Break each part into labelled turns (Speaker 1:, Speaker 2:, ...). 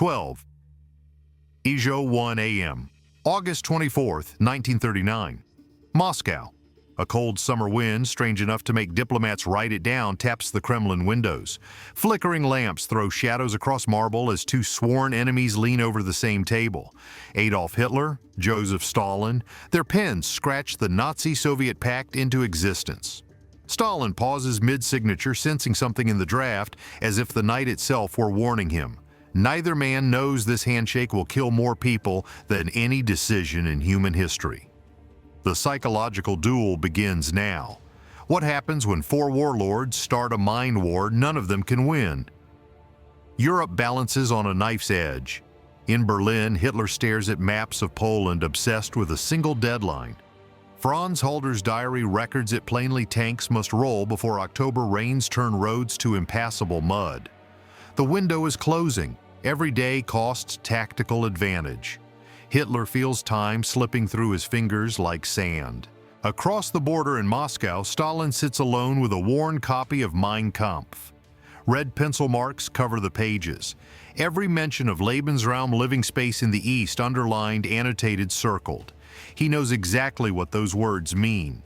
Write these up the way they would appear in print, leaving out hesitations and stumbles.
Speaker 1: 12. Ijo 1 a.m. August 24, 1939. Moscow. A cold summer wind, strange enough to make diplomats write it down, taps the Kremlin windows. Flickering lamps throw shadows across marble as two sworn enemies lean over the same table. Adolf Hitler, Joseph Stalin, their pens scratch the Nazi-Soviet pact into existence. Stalin pauses mid-signature, sensing something in the draft, as if the night itself were warning him. Neither man knows this handshake will kill more people than any decision in human history. The psychological duel begins now. What happens when four warlords start a mind war none of them can win? Europe balances on a knife's edge. In Berlin, Hitler stares at maps of Poland, obsessed with a single deadline. Franz Halder's diary records it plainly: tanks must roll before October rains turn roads to impassable mud. The window is closing. Every day costs tactical advantage. Hitler feels time slipping through his fingers like sand. Across the border in Moscow, Stalin sits alone with a worn copy of Mein Kampf. Red pencil marks cover the pages. Every mention of Lebensraum, living space in the East, underlined, annotated, circled. He knows exactly what those words mean.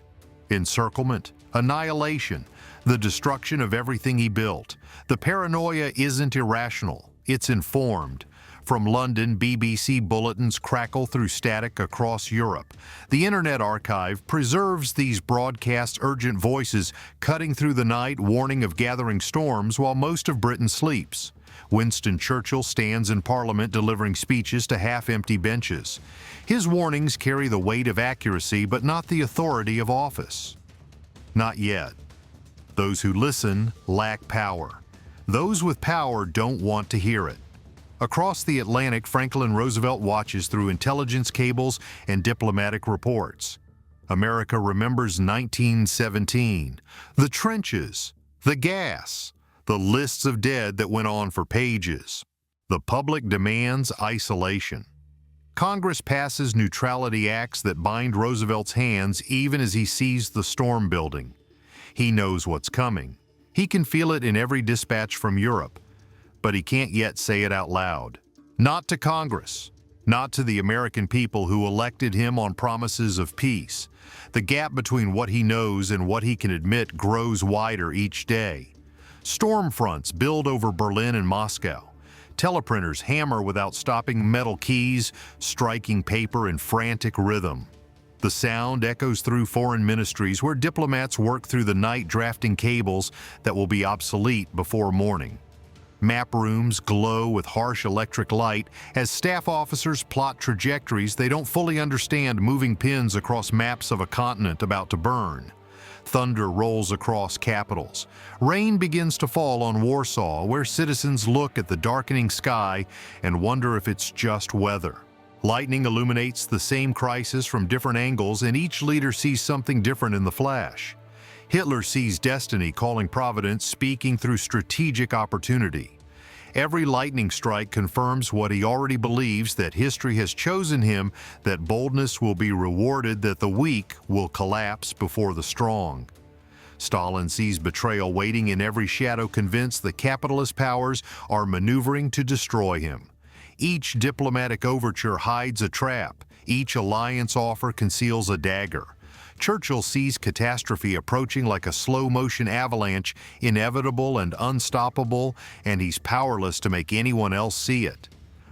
Speaker 1: Encirclement, annihilation, the destruction of everything he built. The paranoia isn't irrational, it's informed. From London, BBC bulletins crackle through static across Europe. The Internet Archive preserves these broadcast urgent voices, cutting through the night, warning of gathering storms while most of Britain sleeps. Winston Churchill stands in Parliament delivering speeches to half-empty benches. His warnings carry the weight of accuracy, but not the authority of office. Not yet. Those who listen lack power. Those with power don't want to hear it. Across the Atlantic, Franklin Roosevelt watches through intelligence cables and diplomatic reports. America remembers 1917, the trenches, the gas, the lists of dead that went on for pages. The public demands isolation. Congress passes neutrality acts that bind Roosevelt's hands even as he sees the storm building. He knows what's coming. He can feel it in every dispatch from Europe. But he can't yet say it out loud. Not to Congress, not to the American people who elected him on promises of peace. The gap between what he knows and what he can admit grows wider each day. Storm fronts build over Berlin and Moscow. Teleprinters hammer without stopping, metal keys striking paper in frantic rhythm. The sound echoes through foreign ministries where diplomats work through the night drafting cables that will be obsolete before morning. Map rooms glow with harsh electric light as staff officers plot trajectories they don't fully understand, moving pins across maps of a continent about to burn. Thunder rolls across capitals. Rain begins to fall on Warsaw, where citizens look at the darkening sky and wonder if it's just weather. Lightning illuminates the same crisis from different angles, and each leader sees something different in the flash. Hitler sees destiny calling providence, speaking through strategic opportunity. Every lightning strike confirms what he already believes, that history has chosen him, that boldness will be rewarded, that the weak will collapse before the strong. Stalin sees betrayal waiting in every shadow, convinced the capitalist powers are maneuvering to destroy him. Each diplomatic overture hides a trap. Each alliance offer conceals a dagger. Churchill sees catastrophe approaching like a slow-motion avalanche, inevitable and unstoppable, and he's powerless to make anyone else see it.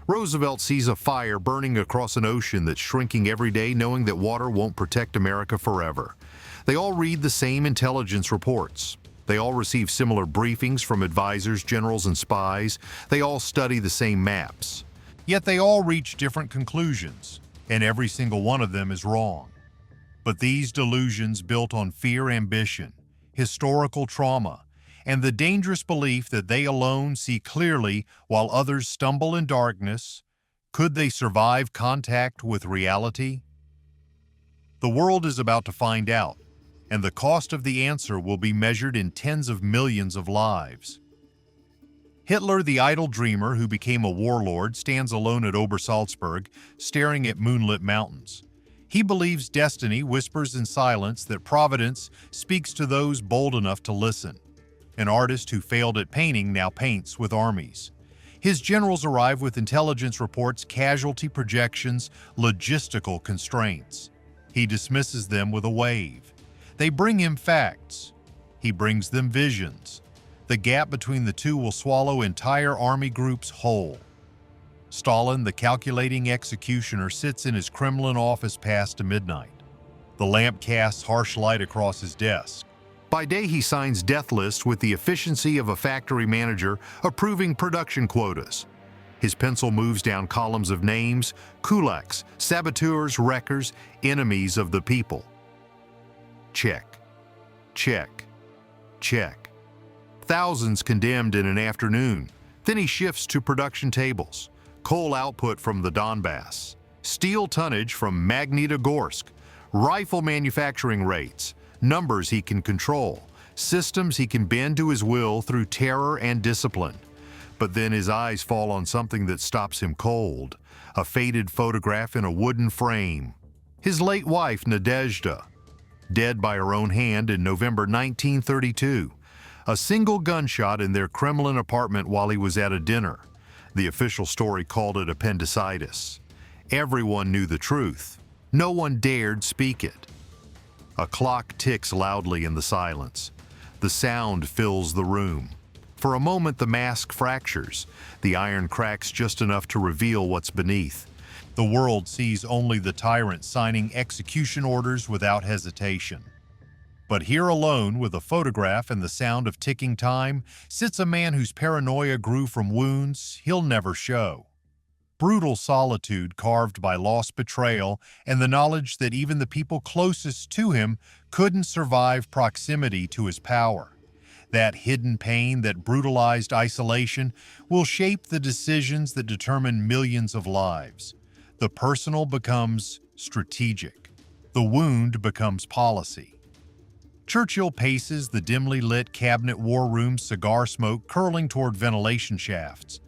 Speaker 1: Roosevelt sees a fire burning across an ocean that's shrinking every day, knowing that water won't protect America forever. They all read the same intelligence reports. They all receive similar briefings from advisors, generals, and spies. They all study the same maps. Yet they all reach different conclusions, and every single one of them is wrong. But these delusions, built on fear, ambition, historical trauma, and the dangerous belief that they alone see clearly while others stumble in darkness, could they survive contact with reality? The world is about to find out, and the cost of the answer will be measured in tens of millions of lives. Hitler, the idle dreamer who became a warlord, stands alone at Obersalzberg, staring at moonlit mountains. He believes destiny whispers in silence, that providence speaks to those bold enough to listen. An artist who failed at painting now paints with armies. His generals arrive with intelligence reports, casualty projections, logistical constraints. He dismisses them with a wave. They bring him facts. He brings them visions. The gap between the two will swallow entire army groups whole. Stalin, the calculating executioner, sits in his Kremlin office past midnight. The lamp casts harsh light across his desk. By day, he signs death lists with the efficiency of a factory manager approving production quotas. His pencil moves down columns of names: kulaks, saboteurs, wreckers, enemies of the people. Check, check, check. Thousands condemned in an afternoon. Then he shifts to production tables. Coal output from the Donbass, steel tonnage from Magnitogorsk, rifle manufacturing rates, numbers he can control, systems he can bend to his will through terror and discipline. But then his eyes fall on something that stops him cold, a faded photograph in a wooden frame. His late wife, Nadezhda, dead by her own hand in November 1932. A single gunshot in their Kremlin apartment while he was at a dinner. The official story called it appendicitis. Everyone knew the truth. No one dared speak it. A clock ticks loudly in the silence. The sound fills the room. For a moment, the mask fractures. The iron cracks just enough to reveal what's beneath. The world sees only the tyrant signing execution orders without hesitation. But here alone, with a photograph and the sound of ticking time, sits a man whose paranoia grew from wounds he'll never show. Brutal solitude carved by lost betrayal and the knowledge that even the people closest to him couldn't survive proximity to his power. That hidden pain, that brutalized isolation, will shape the decisions that determine millions of lives. The personal becomes strategic. The wound becomes policy. Churchill paces the dimly lit cabinet war room, cigar smoke curling toward ventilation shafts.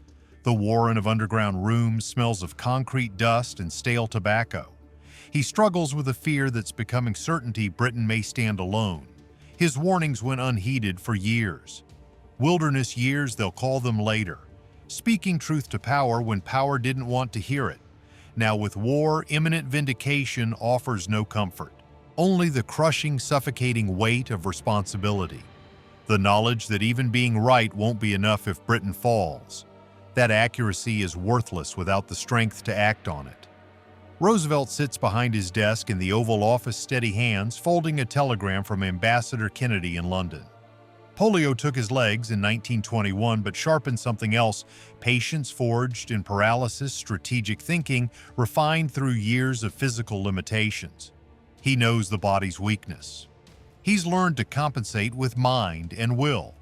Speaker 1: The warren of underground rooms smells of concrete dust and stale tobacco. He struggles with a fear that's becoming certainty Britain may stand alone. His warnings went unheeded for years. Wilderness years, they'll call them later. Speaking truth to power when power didn't want to hear it. Now with war, imminent vindication offers no comfort. Only the crushing, suffocating weight of responsibility. The knowledge that even being right won't be enough if Britain falls. That accuracy is worthless without the strength to act on it. Roosevelt sits behind his desk in the Oval Office, steady hands, folding a telegram from Ambassador Kennedy in London. Polio took his legs in 1921, but sharpened something else: patience forged in paralysis, strategic thinking refined through years of physical limitations. He knows the body's weakness. He's learned to compensate with mind and will.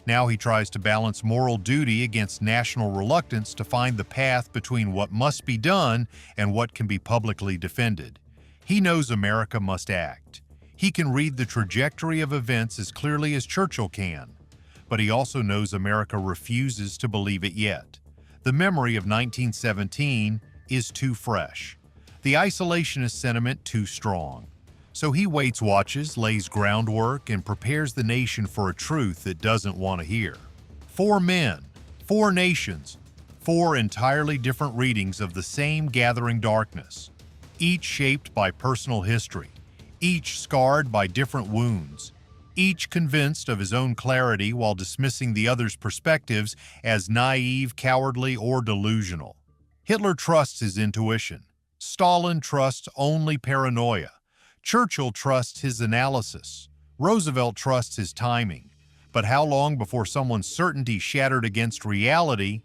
Speaker 1: Now he tries to balance moral duty against national reluctance to find the path between what must be done and what can be publicly defended. He knows America must act. He can read the trajectory of events as clearly as Churchill can, but he also knows America refuses to believe it yet. The memory of 1917 is too fresh. The isolationist sentiment too strong. So he waits, watches, lays groundwork, and prepares the nation for a truth it doesn't want to hear. 4 men, 4 nations, 4 entirely different readings of the same gathering darkness, each shaped by personal history, each scarred by different wounds, each convinced of his own clarity while dismissing the other's perspectives as naive, cowardly, or delusional. Hitler trusts his intuition. Stalin trusts only paranoia. Churchill trusts his analysis. Roosevelt trusts his timing. But how long before someone's certainty shattered against reality?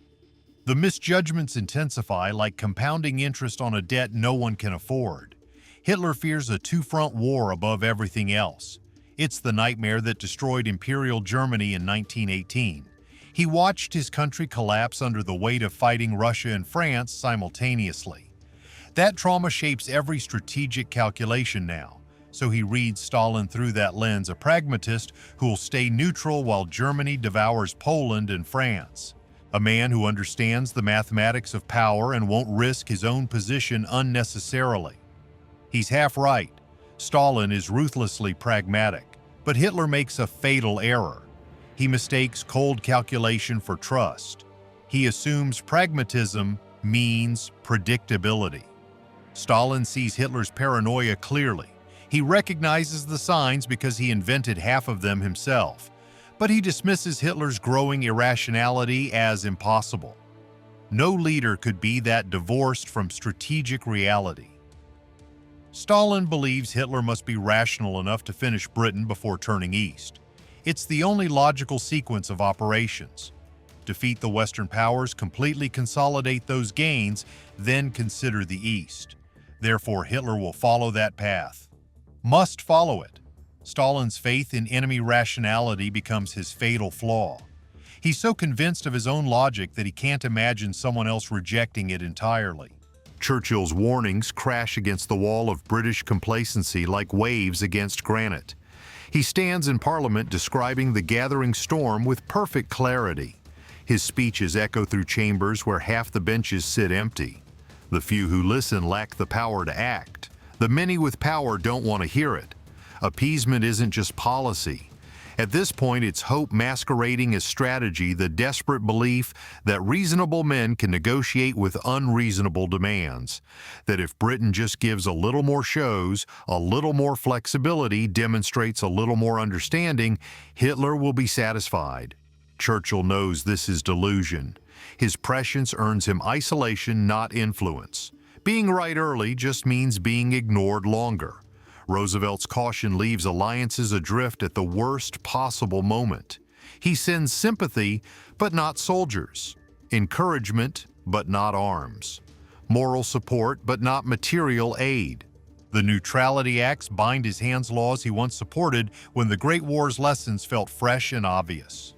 Speaker 1: The misjudgments intensify like compounding interest on a debt no one can afford. Hitler fears a two-front war above everything else. It's the nightmare that destroyed Imperial Germany in 1918. He watched his country collapse under the weight of fighting Russia and France simultaneously. That trauma shapes every strategic calculation now, so he reads Stalin through that lens, a pragmatist who will stay neutral while Germany devours Poland and France. A man who understands the mathematics of power and won't risk his own position unnecessarily. He's half right. Stalin is ruthlessly pragmatic, but Hitler makes a fatal error. He mistakes cold calculation for trust. He assumes pragmatism means predictability. Stalin sees Hitler's paranoia clearly. He recognizes the signs because he invented half of them himself, but he dismisses Hitler's growing irrationality as impossible. No leader could be that divorced from strategic reality. Stalin believes Hitler must be rational enough to finish Britain before turning east. It's the only logical sequence of operations. Defeat the Western powers, completely consolidate those gains, then consider the East. Therefore, Hitler will follow that path. Must follow it. Stalin's faith in enemy rationality becomes his fatal flaw. He's so convinced of his own logic that he can't imagine someone else rejecting it entirely. Churchill's warnings crash against the wall of British complacency like waves against granite. He stands in Parliament describing the gathering storm with perfect clarity. His speeches echo through chambers where half the benches sit empty. The few who listen lack the power to act. The many with power don't want to hear it. Appeasement isn't just policy. At this point, it's hope masquerading as strategy, the desperate belief that reasonable men can negotiate with unreasonable demands. That if Britain just gives a little more shows, a little more flexibility, demonstrates a little more understanding, Hitler will be satisfied. Churchill knows this is delusion. His prescience earns him isolation, not influence. Being right early just means being ignored longer. Roosevelt's caution leaves alliances adrift at the worst possible moment. He sends sympathy, but not soldiers. Encouragement, but not arms. Moral support, but not material aid. The Neutrality Acts bind his hands laws he once supported when the Great War's lessons felt fresh and obvious.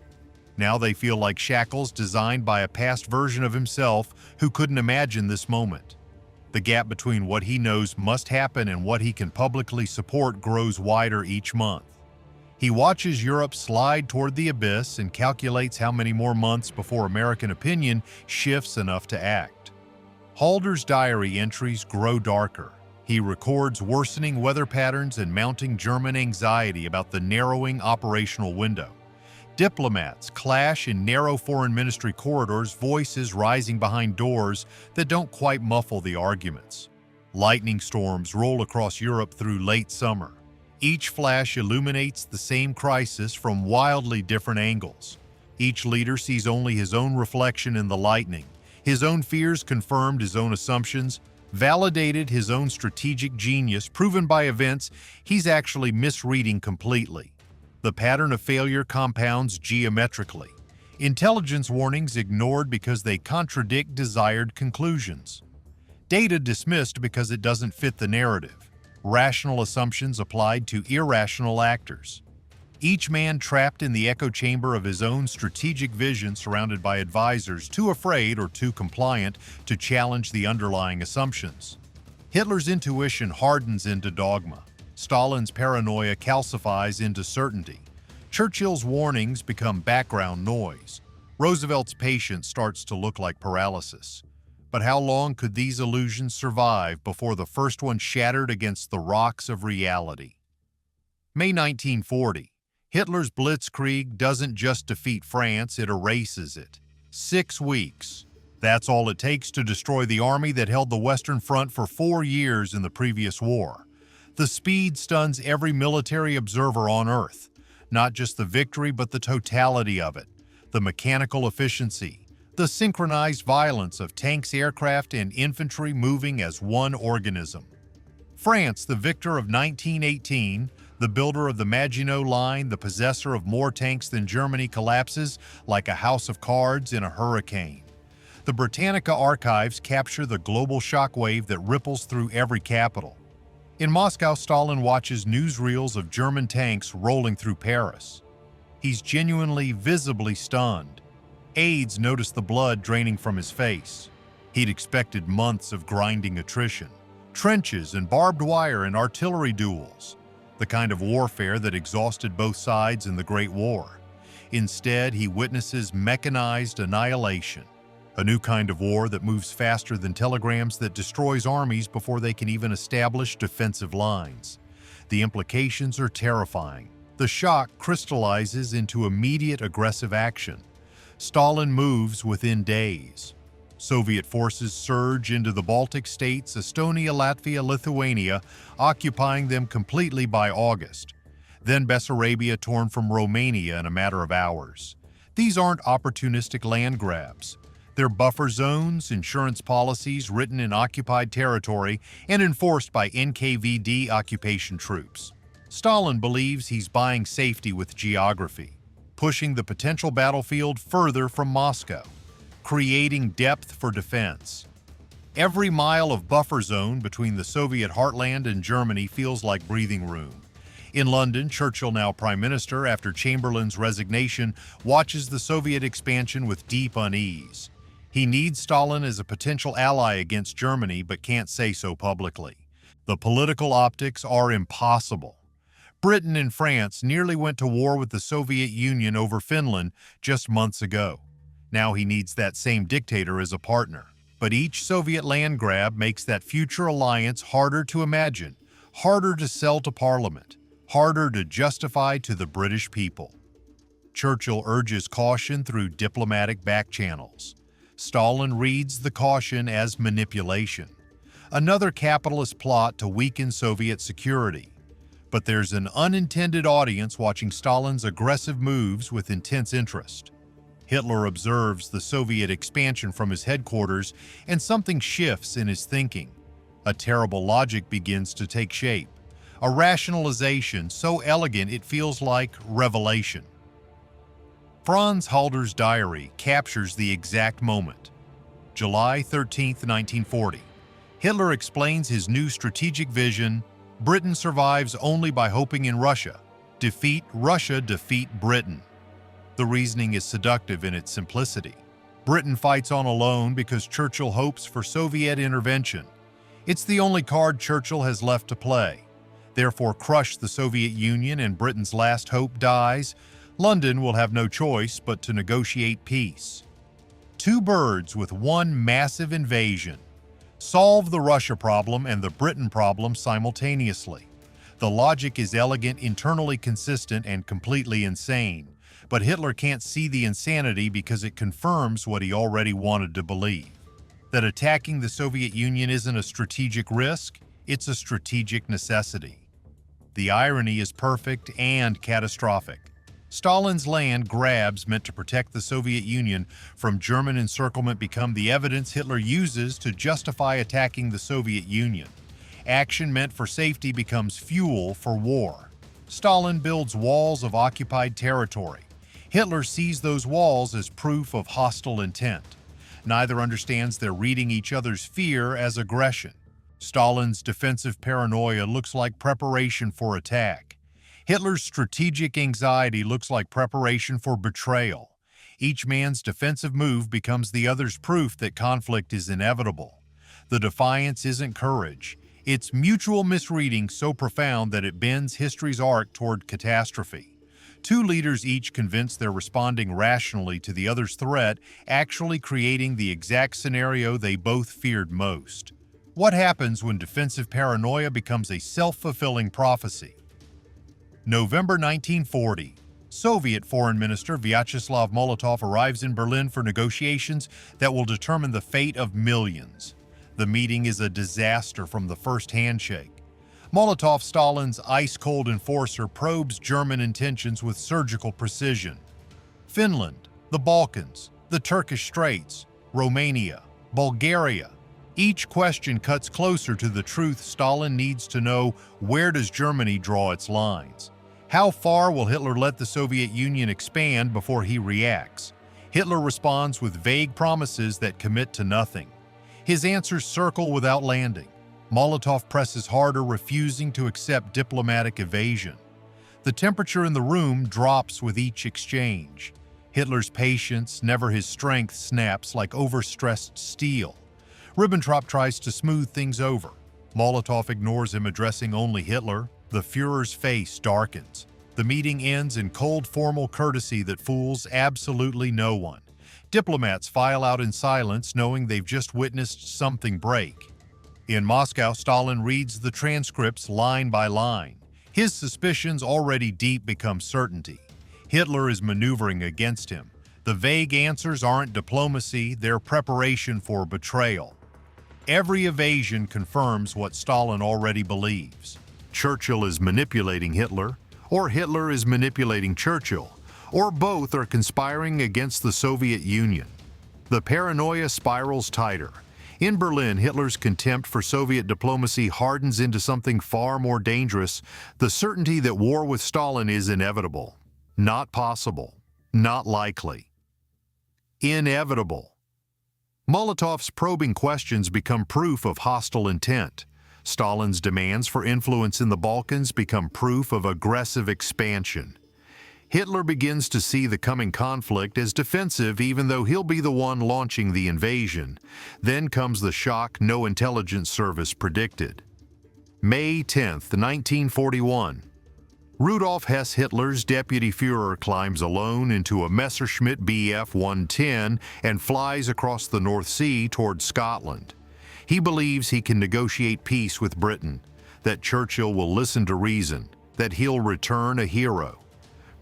Speaker 1: Now they feel like shackles designed by a past version of himself who couldn't imagine this moment. The gap between what he knows must happen and what he can publicly support grows wider each month. He watches Europe slide toward the abyss and calculates how many more months before American opinion shifts enough to act. Halder's diary entries grow darker. He records worsening weather patterns and mounting German anxiety about the narrowing operational window. Diplomats clash in narrow foreign ministry corridors, voices rising behind doors that don't quite muffle the arguments. Lightning storms roll across Europe through late summer. Each flash illuminates the same crisis from wildly different angles. Each leader sees only his own reflection in the lightning, his own fears confirmed, his own assumptions, validated his own strategic genius, proven by events he's actually misreading completely. The pattern of failure compounds geometrically. Intelligence warnings ignored because they contradict desired conclusions. Data dismissed because it doesn't fit the narrative. Rational assumptions applied to irrational actors. Each man trapped in the echo chamber of his own strategic vision, surrounded by advisors too afraid or too compliant to challenge the underlying assumptions. Hitler's intuition hardens into dogma. Stalin's paranoia calcifies into certainty. Churchill's warnings become background noise. Roosevelt's patience starts to look like paralysis. But how long could these illusions survive before the first one shattered against the rocks of reality? May 1940. Hitler's blitzkrieg doesn't just defeat France, it erases it. 6 weeks. That's all it takes to destroy the army that held the Western Front for 4 years in the previous war. The speed stuns every military observer on Earth. Not just the victory, but the totality of it. The mechanical efficiency, the synchronized violence of tanks, aircraft, and infantry moving as one organism. France, the victor of 1918, the builder of the Maginot Line, the possessor of more tanks than Germany, collapses like a house of cards in a hurricane. The Britannica archives capture the global shockwave that ripples through every capital. In Moscow, Stalin watches newsreels of German tanks rolling through Paris. He's genuinely, visibly stunned. Aides notice the blood draining from his face. He'd expected months of grinding attrition, trenches and barbed wire and artillery duels, the kind of warfare that exhausted both sides in the Great War. Instead, he witnesses mechanized annihilation. A new kind of war that moves faster than telegrams, that destroys armies before they can even establish defensive lines. The implications are terrifying. The shock crystallizes into immediate aggressive action. Stalin moves within days. Soviet forces surge into the Baltic states, Estonia, Latvia, Lithuania, occupying them completely by August. Then Bessarabia torn from Romania in a matter of hours. These aren't opportunistic land grabs. They're buffer zones, insurance policies written in occupied territory and enforced by NKVD occupation troops. Stalin believes he's buying safety with geography, pushing the potential battlefield further from Moscow, creating depth for defense. Every mile of buffer zone between the Soviet heartland and Germany feels like breathing room. In London, Churchill, now Prime Minister after Chamberlain's resignation, watches the Soviet expansion with deep unease. He needs Stalin as a potential ally against Germany, but can't say so publicly. The political optics are impossible. Britain and France nearly went to war with the Soviet Union over Finland just months ago. Now he needs that same dictator as a partner. But each Soviet land grab makes that future alliance harder to imagine, harder to sell to Parliament, harder to justify to the British people. Churchill urges caution through diplomatic back channels. Stalin reads the caution as manipulation, another capitalist plot to weaken Soviet security. But there's an unintended audience watching Stalin's aggressive moves with intense interest. Hitler observes the Soviet expansion from his headquarters, and something shifts in his thinking. A terrible logic begins to take shape, a rationalization so elegant it feels like revelation. Franz Halder's diary captures the exact moment. July 13, 1940. Hitler explains his new strategic vision: Britain survives only by hoping in Russia. Defeat Russia, defeat Britain. The reasoning is seductive in its simplicity. Britain fights on alone because Churchill hopes for Soviet intervention. It's the only card Churchill has left to play. Therefore, crush the Soviet Union and Britain's last hope dies. London will have no choice but to negotiate peace. Two birds with one massive invasion. Solve the Russia problem and the Britain problem simultaneously. The logic is elegant, internally consistent, and completely insane. But Hitler can't see the insanity because it confirms what he already wanted to believe: that attacking the Soviet Union isn't a strategic risk, it's a strategic necessity. The irony is perfect and catastrophic. Stalin's land grabs meant to protect the Soviet Union from German encirclement become the evidence Hitler uses to justify attacking the Soviet Union. Action meant for safety becomes fuel for war. Stalin builds walls of occupied territory. Hitler sees those walls as proof of hostile intent. Neither understands they're reading each other's fear as aggression. Stalin's defensive paranoia looks like preparation for attack. Hitler's strategic anxiety looks like preparation for betrayal. Each man's defensive move becomes the other's proof that conflict is inevitable. The defiance isn't courage. It's mutual misreading so profound that it bends history's arc toward catastrophe. Two leaders each convinced they're responding rationally to the other's threat, actually creating the exact scenario they both feared most. What happens when defensive paranoia becomes a self-fulfilling prophecy? November 1940. Soviet Foreign Minister Vyacheslav Molotov arrives in Berlin for negotiations that will determine the fate of millions. The meeting is a disaster from the first handshake. Molotov, Stalin's ice-cold enforcer, probes German intentions with surgical precision. Finland, the Balkans, the Turkish Straits, Romania, Bulgaria. Each question cuts closer to the truth Stalin needs to know: where does Germany draw its lines? How far will Hitler let the Soviet Union expand before he reacts? Hitler responds with vague promises that commit to nothing. His answers circle without landing. Molotov presses harder, refusing to accept diplomatic evasion. The temperature in the room drops with each exchange. Hitler's patience, never his strength, snaps like overstressed steel. Ribbentrop tries to smooth things over. Molotov ignores him, addressing only Hitler. The Führer's face darkens. The meeting ends in cold formal courtesy that fools absolutely no one. Diplomats file out in silence, knowing they've just witnessed something break. In Moscow, Stalin reads the transcripts line by line. His suspicions, already deep, become certainty. Hitler is maneuvering against him. The vague answers aren't diplomacy, they're preparation for betrayal. Every evasion confirms what Stalin already believes. Churchill is manipulating Hitler, or Hitler is manipulating Churchill, or both are conspiring against the Soviet Union. The paranoia spirals tighter. In Berlin, Hitler's contempt for Soviet diplomacy hardens into something far more dangerous, the certainty that war with Stalin is inevitable. Not possible. Not likely. Inevitable. Molotov's probing questions become proof of hostile intent. Stalin's demands for influence in the Balkans become proof of aggressive expansion. Hitler begins to see the coming conflict as defensive even though he'll be the one launching the invasion. Then comes the shock no intelligence service predicted. May 10th, 1941. Rudolf Hess Hitler's deputy Führer climbs alone into a Messerschmitt Bf 110 and flies across the North Sea toward Scotland. He believes he can negotiate peace with Britain, that Churchill will listen to reason, that he'll return a hero.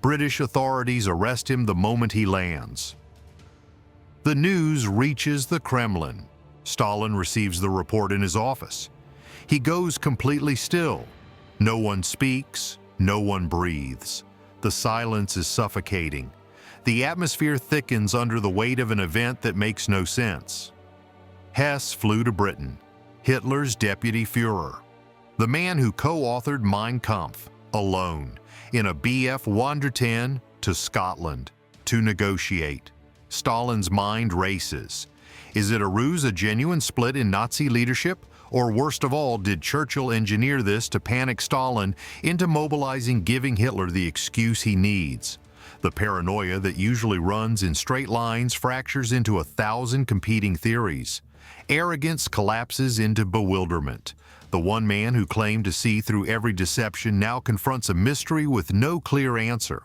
Speaker 1: British authorities arrest him the moment he lands. The news reaches the Kremlin. Stalin receives the report in his office. He goes completely still. No one speaks, no one breathes. The silence is suffocating. The atmosphere thickens under the weight of an event that makes no sense. Hess flew to Britain, Hitler's deputy Führer, the man who co-authored Mein Kampf, alone, in a Bf 110 to Scotland, to negotiate. Stalin's mind races. Is it a ruse, a genuine split in Nazi leadership? Or worst of all, did Churchill engineer this to panic Stalin into mobilizing, giving Hitler the excuse he needs? The paranoia that usually runs in straight lines fractures into 1,000 competing theories. Arrogance collapses into bewilderment. The one man who claimed to see through every deception now confronts a mystery with no clear answer.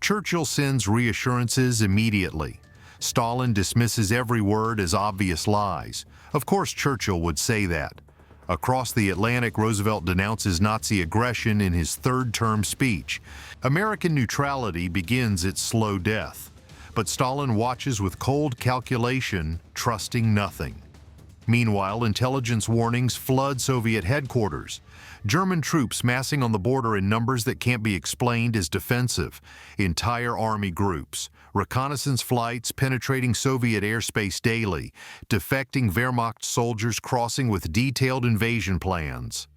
Speaker 1: Churchill sends reassurances immediately. Stalin dismisses every word as obvious lies. Of course Churchill would say that. Across the Atlantic, Roosevelt denounces Nazi aggression in his third-term speech. American neutrality begins its slow death. But Stalin watches with cold calculation, trusting nothing. Meanwhile, intelligence warnings flood Soviet headquarters. German troops massing on the border in numbers that can't be explained as defensive. Entire army groups. Reconnaissance flights penetrating Soviet airspace daily. Defecting Wehrmacht soldiers crossing with detailed invasion plans.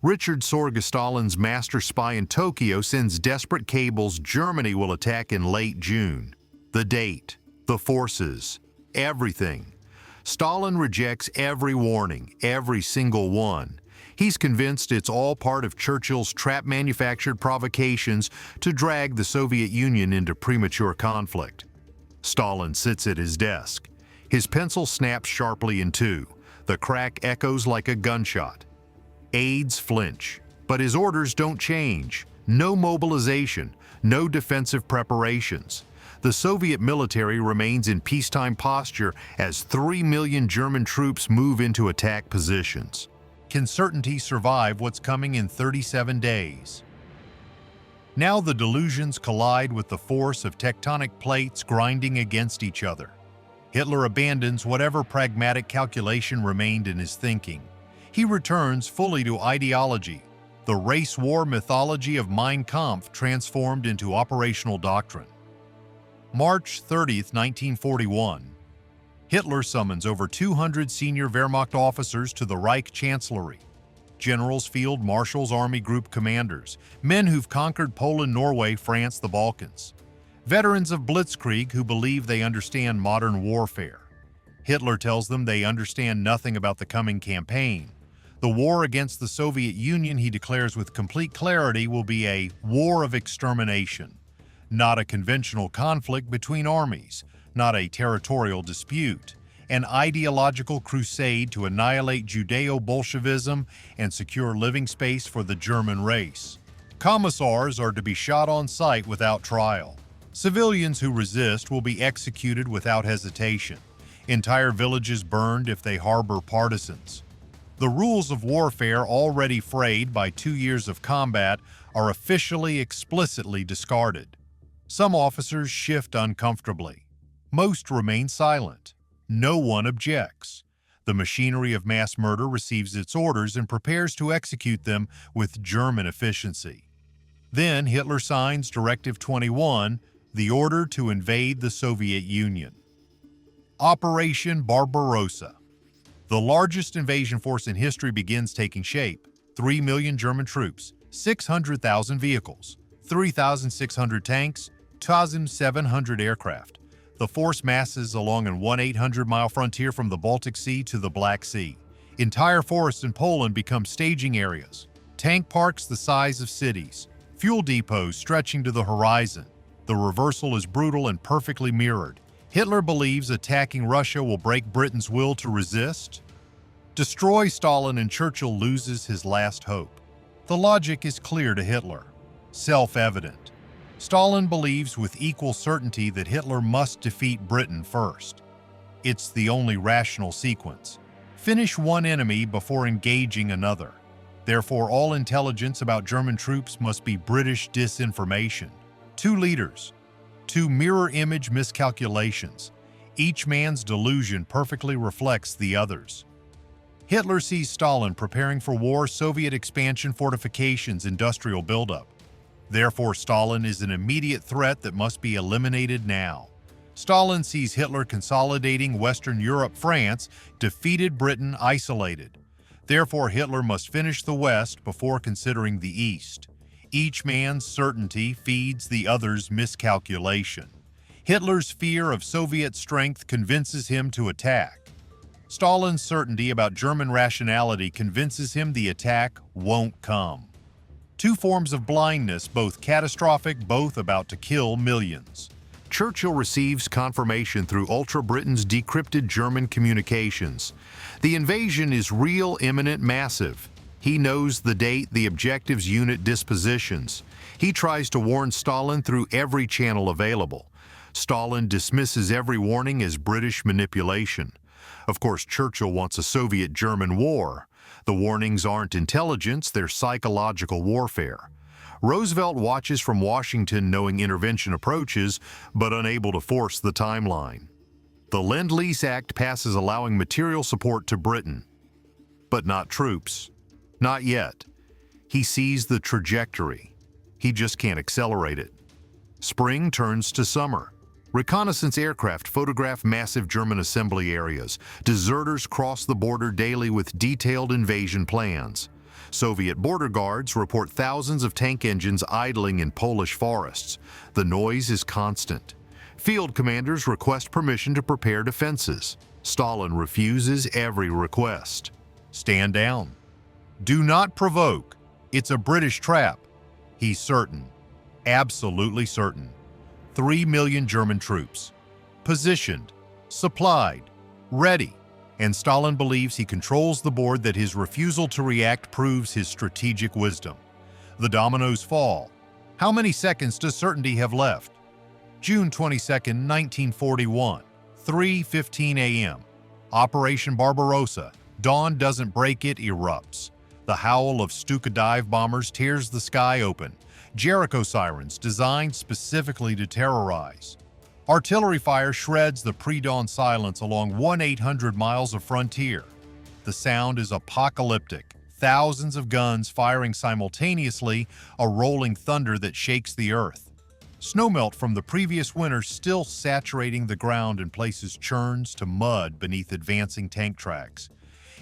Speaker 1: Richard Sorge, Stalin's master spy in Tokyo, sends desperate cables Germany will attack in late June. The date, the forces, everything. Stalin rejects every warning, every single one. He's convinced it's all part of Churchill's trap-manufactured provocations to drag the Soviet Union into premature conflict. Stalin sits at his desk. His pencil snaps sharply in two. The crack echoes like a gunshot. Aides flinch, but his orders don't change. No mobilization, no defensive preparations. The Soviet military remains in peacetime posture as 3 million German troops move into attack positions. Can certainty survive what's coming in 37 days? Now the delusions collide with the force of tectonic plates grinding against each other. Hitler abandons whatever pragmatic calculation remained in his thinking. He returns fully to ideology, the race war mythology of Mein Kampf transformed into operational doctrine. March 30, 1941. Hitler summons over 200 senior Wehrmacht officers to the Reich Chancellery. Generals, field marshals, army group commanders, men who've conquered Poland, Norway, France, the Balkans. Veterans of Blitzkrieg who believe they understand modern warfare. Hitler tells them they understand nothing about the coming campaign. The war against the Soviet Union, he declares with complete clarity, will be a war of extermination. Not a conventional conflict between armies, not a territorial dispute, an ideological crusade to annihilate Judeo-Bolshevism and secure living space for the German race. Commissars are to be shot on sight without trial. Civilians who resist will be executed without hesitation. Entire villages burned if they harbor partisans. The rules of warfare, already frayed by 2 years of combat, are officially explicitly discarded. Some officers shift uncomfortably. Most remain silent. No one objects. The machinery of mass murder receives its orders and prepares to execute them with German efficiency. Then Hitler signs Directive 21, the order to invade the Soviet Union. Operation Barbarossa. The largest invasion force in history begins taking shape. 3 million German troops, 600,000 vehicles, 3,600 tanks, 2,700 aircraft. The force masses along an 1,800-mile frontier from the Baltic Sea to the Black Sea. Entire forests in Poland become staging areas. Tank parks the size of cities. Fuel depots stretching to the horizon. The reversal is brutal and perfectly mirrored. Hitler believes attacking Russia will break Britain's will to resist. Destroy Stalin and Churchill loses his last hope. The logic is clear to Hitler. Self-evident. Stalin believes with equal certainty that Hitler must defeat Britain first. It's the only rational sequence. Finish one enemy before engaging another. Therefore, all intelligence about German troops must be British disinformation. 2 leaders. 2 mirror image miscalculations. Each man's delusion perfectly reflects the other's. Hitler sees Stalin preparing for war, Soviet expansion, fortifications, industrial buildup. Therefore, Stalin is an immediate threat that must be eliminated now. Stalin sees Hitler consolidating Western Europe, France, defeated Britain, isolated. Therefore, Hitler must finish the West before considering the East. Each man's certainty feeds the other's miscalculation. Hitler's fear of Soviet strength convinces him to attack. Stalin's certainty about German rationality convinces him the attack won't come. 2 forms of blindness, both catastrophic, both about to kill millions. Churchill receives confirmation through Ultra Britain's decrypted German communications. The invasion is real, imminent, massive. He knows the date, the objectives, unit dispositions. He tries to warn Stalin through every channel available. Stalin dismisses every warning as British manipulation. Of course, Churchill wants a Soviet-German war. The warnings aren't intelligence, they're psychological warfare. Roosevelt watches from Washington knowing intervention approaches, but unable to force the timeline. The Lend-Lease Act passes allowing material support to Britain, but not troops. Not yet. He sees the trajectory. He just can't accelerate it. Spring turns to summer. Reconnaissance aircraft photograph massive German assembly areas. Deserters cross the border daily with detailed invasion plans. Soviet border guards report thousands of tank engines idling in Polish forests. The noise is constant. Field commanders request permission to prepare defenses. Stalin refuses every request. Stand down. Do not provoke. It's a British trap. He's certain. Absolutely certain. 3 million German troops. Positioned, supplied, ready. And Stalin believes he controls the board, that his refusal to react proves his strategic wisdom. The dominoes fall. How many seconds does certainty have left? June 22, 1941, 3:15 a.m. Operation Barbarossa. Dawn doesn't break, it erupts. The howl of Stuka dive bombers tears the sky open. Jericho sirens designed specifically to terrorize. Artillery fire shreds the pre-dawn silence along 1,800 miles of frontier. The sound is apocalyptic. Thousands of guns firing simultaneously, a rolling thunder that shakes the earth. Snowmelt from the previous winter still saturating the ground in places churns to mud beneath advancing tank tracks.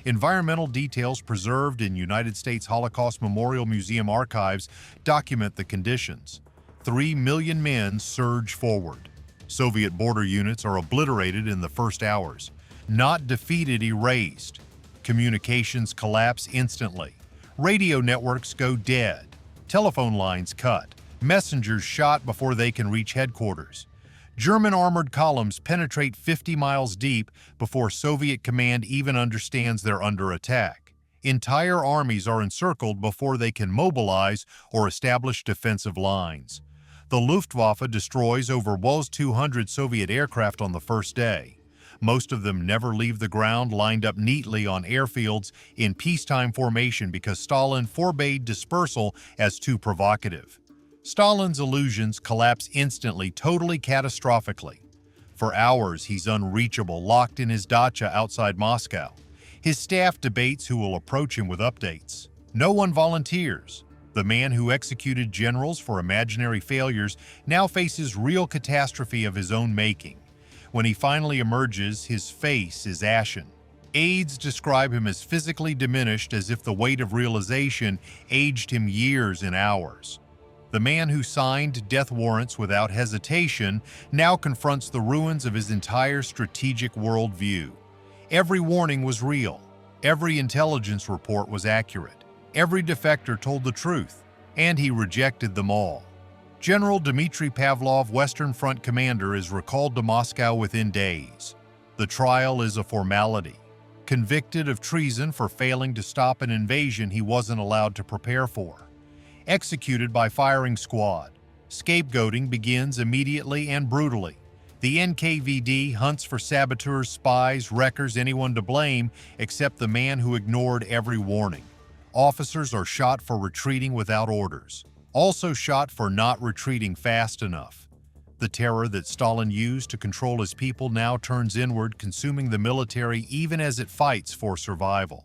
Speaker 1: Environmental details preserved in United States Holocaust Memorial Museum archives document the conditions. 3 million men surge forward. Soviet border units are obliterated in the first hours. Not defeated, erased. Communications collapse instantly. Radio networks go dead. Telephone lines cut. Messengers shot before they can reach headquarters. German armored columns penetrate 50 miles deep before Soviet command even understands they're under attack. Entire armies are encircled before they can mobilize or establish defensive lines. The Luftwaffe destroys over 200 Soviet aircraft on the first day. Most of them never leave the ground, lined up neatly on airfields in peacetime formation because Stalin forbade dispersal as too provocative. Stalin's illusions collapse instantly, totally catastrophically. For hours, he's unreachable, locked in his dacha outside Moscow. His staff debates who will approach him with updates. No one volunteers. The man who executed generals for imaginary failures now faces real catastrophe of his own making. When he finally emerges, his face is ashen. Aides describe him as physically diminished, as if the weight of realization aged him years in hours. The man who signed death warrants without hesitation now confronts the ruins of his entire strategic worldview. Every warning was real. Every intelligence report was accurate. Every defector told the truth, and he rejected them all. General Dmitry Pavlov, Western Front commander, is recalled to Moscow within days. The trial is a formality. Convicted of treason for failing to stop an invasion he wasn't allowed to prepare for. Executed by firing squad. Scapegoating begins immediately and brutally. The NKVD hunts for saboteurs, spies, wreckers, anyone to blame except the man who ignored every warning. Officers are shot for retreating without orders, also shot for not retreating fast enough. The terror that Stalin used to control his people now turns inward, consuming the military even as it fights for survival.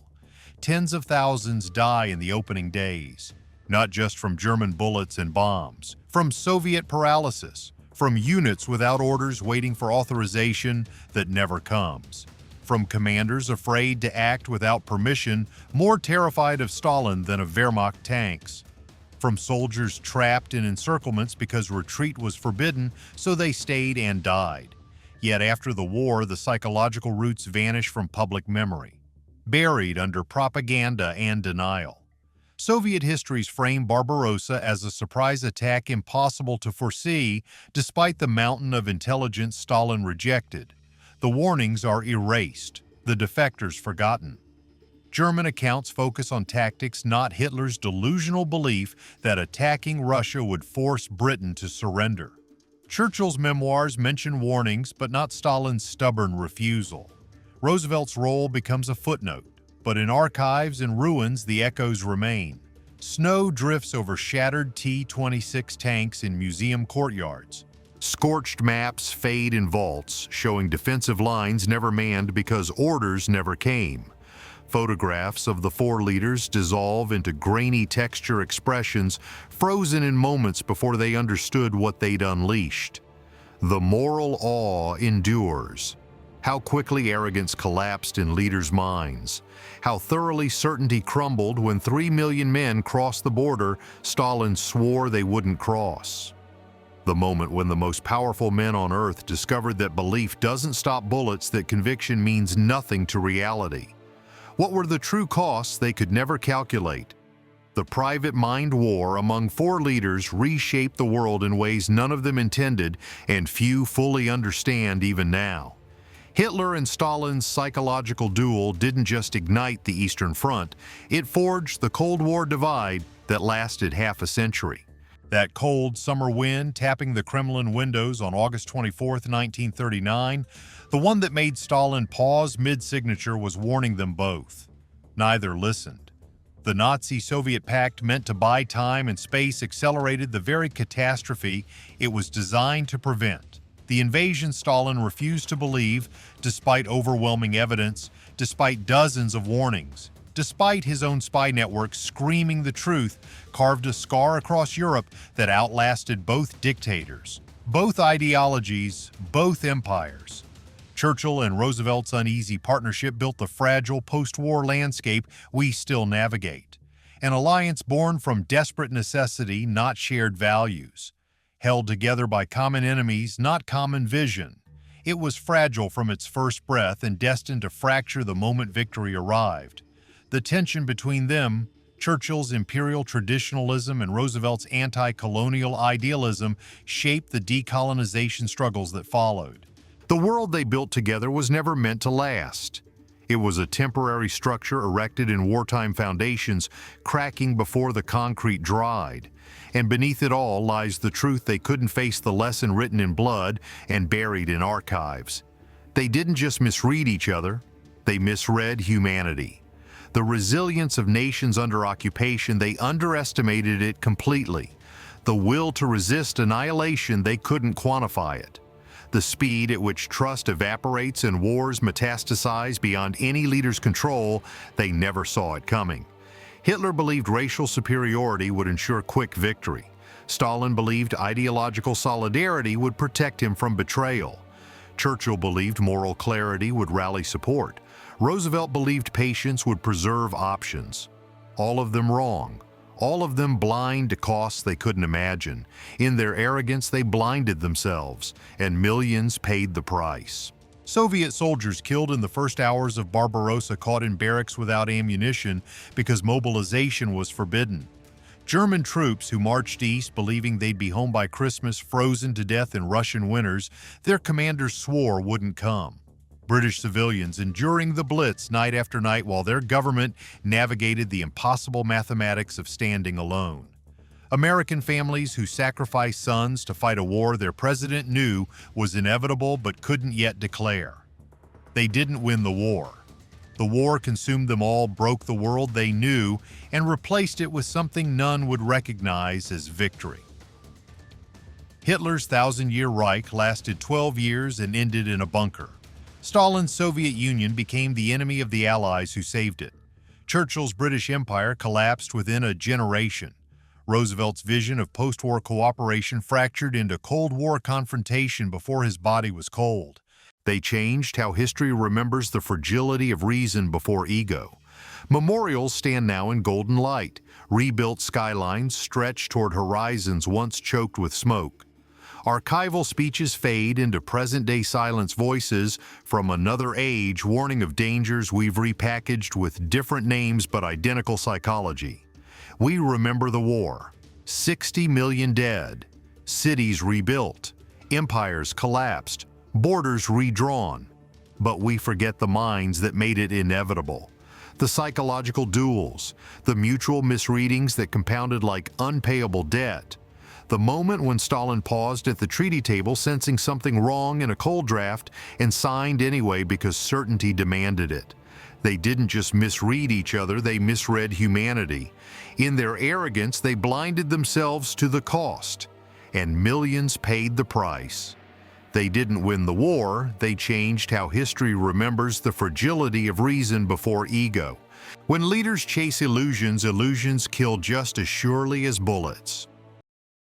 Speaker 1: Tens of thousands die in the opening days, not just from German bullets and bombs, from Soviet paralysis, from units without orders waiting for authorization that never comes, from commanders afraid to act without permission, more terrified of Stalin than of Wehrmacht tanks, from soldiers trapped in encirclements because retreat was forbidden, so they stayed and died. Yet after the war, the psychological roots vanish from public memory, buried under propaganda and denial. Soviet histories frame Barbarossa as a surprise attack impossible to foresee, despite the mountain of intelligence Stalin rejected. The warnings are erased, the defectors forgotten. German accounts focus on tactics, not Hitler's delusional belief that attacking Russia would force Britain to surrender. Churchill's memoirs mention warnings, but not Stalin's stubborn refusal. Roosevelt's role becomes a footnote, but in archives and ruins the echoes remain. Snow drifts over shattered T-26 tanks in museum courtyards. Scorched maps fade in vaults, showing defensive lines never manned because orders never came. Photographs of the four leaders dissolve into grainy texture expressions, frozen in moments before they understood what they'd unleashed. The moral awe endures. How quickly arrogance collapsed in leaders' minds. How thoroughly certainty crumbled when 3 million men crossed the border Stalin swore they wouldn't cross. The moment when the most powerful men on earth discovered that belief doesn't stop bullets, that conviction means nothing to reality. What were the true costs they could never calculate? The private mind war among four leaders reshaped the world in ways none of them intended, and few fully understand even now. Hitler and Stalin's psychological duel didn't just ignite the Eastern Front, it forged the Cold War divide that lasted half a century. That cold summer wind tapping the Kremlin windows on August 24, 1939, the one that made Stalin pause mid-signature, was warning them both. Neither listened. The Nazi-Soviet pact meant to buy time and space accelerated the very catastrophe it was designed to prevent. The invasion Stalin refused to believe, despite overwhelming evidence, despite dozens of warnings, despite his own spy network screaming the truth, carved a scar across Europe that outlasted both dictators, both ideologies, both empires. Churchill and Roosevelt's uneasy partnership built the fragile post-war landscape we still navigate. An alliance born from desperate necessity, not shared values. Held together by common enemies, not common vision. It was fragile from its first breath and destined to fracture the moment victory arrived. The tension between them, Churchill's imperial traditionalism and Roosevelt's anti-colonial idealism, shaped the decolonization struggles that followed. The world they built together was never meant to last. It was a temporary structure erected in wartime foundations, cracking before the concrete dried. And beneath it all lies the truth they couldn't face, the lesson written in blood and buried in archives. They didn't just misread each other, they misread humanity. The resilience of nations under occupation, they underestimated it completely. The will to resist annihilation, they couldn't quantify it. The speed at which trust evaporates and wars metastasize beyond any leader's control, they never saw it coming. Hitler believed racial superiority would ensure quick victory. Stalin believed ideological solidarity would protect him from betrayal. Churchill believed moral clarity would rally support. Roosevelt believed patience would preserve options. All of them wrong. All of them blind to costs they couldn't imagine. In their arrogance, they blinded themselves, and millions paid the price. Soviet soldiers killed in the first hours of Barbarossa caught in barracks without ammunition because mobilization was forbidden. German troops who marched east believing they'd be home by Christmas frozen to death in Russian winters, their commanders swore wouldn't come. British civilians enduring the Blitz night after night while their government navigated the impossible mathematics of standing alone. American families who sacrificed sons to fight a war their president knew was inevitable but couldn't yet declare. They didn't win the war. The war consumed them all, broke the world they knew, and replaced it with something none would recognize as victory. Hitler's 1,000-year Reich lasted 12 years and ended in a bunker. Stalin's Soviet Union became the enemy of the Allies who saved it. Churchill's British Empire collapsed within a generation. Roosevelt's vision of post-war cooperation fractured into Cold War confrontation before his body was cold. They changed how history remembers the fragility of reason before ego. Memorials stand now in golden light. Rebuilt skylines stretch toward horizons once choked with smoke. Archival speeches fade into present-day silence voices from another age warning of dangers we've repackaged with different names but identical psychology. We remember the war. 60 million dead. Cities rebuilt. Empires collapsed. Borders redrawn. But we forget the minds that made it inevitable. The psychological duels. The mutual misreadings that compounded like unpayable debt. The moment when Stalin paused at the treaty table sensing something wrong in a cold draft and signed anyway because certainty demanded it. They didn't just misread each other, they misread humanity. In their arrogance, they blinded themselves to the cost, and millions paid the price. They didn't win the war, they changed how history remembers the fragility of reason before ego. When leaders chase illusions, illusions kill just as surely as bullets.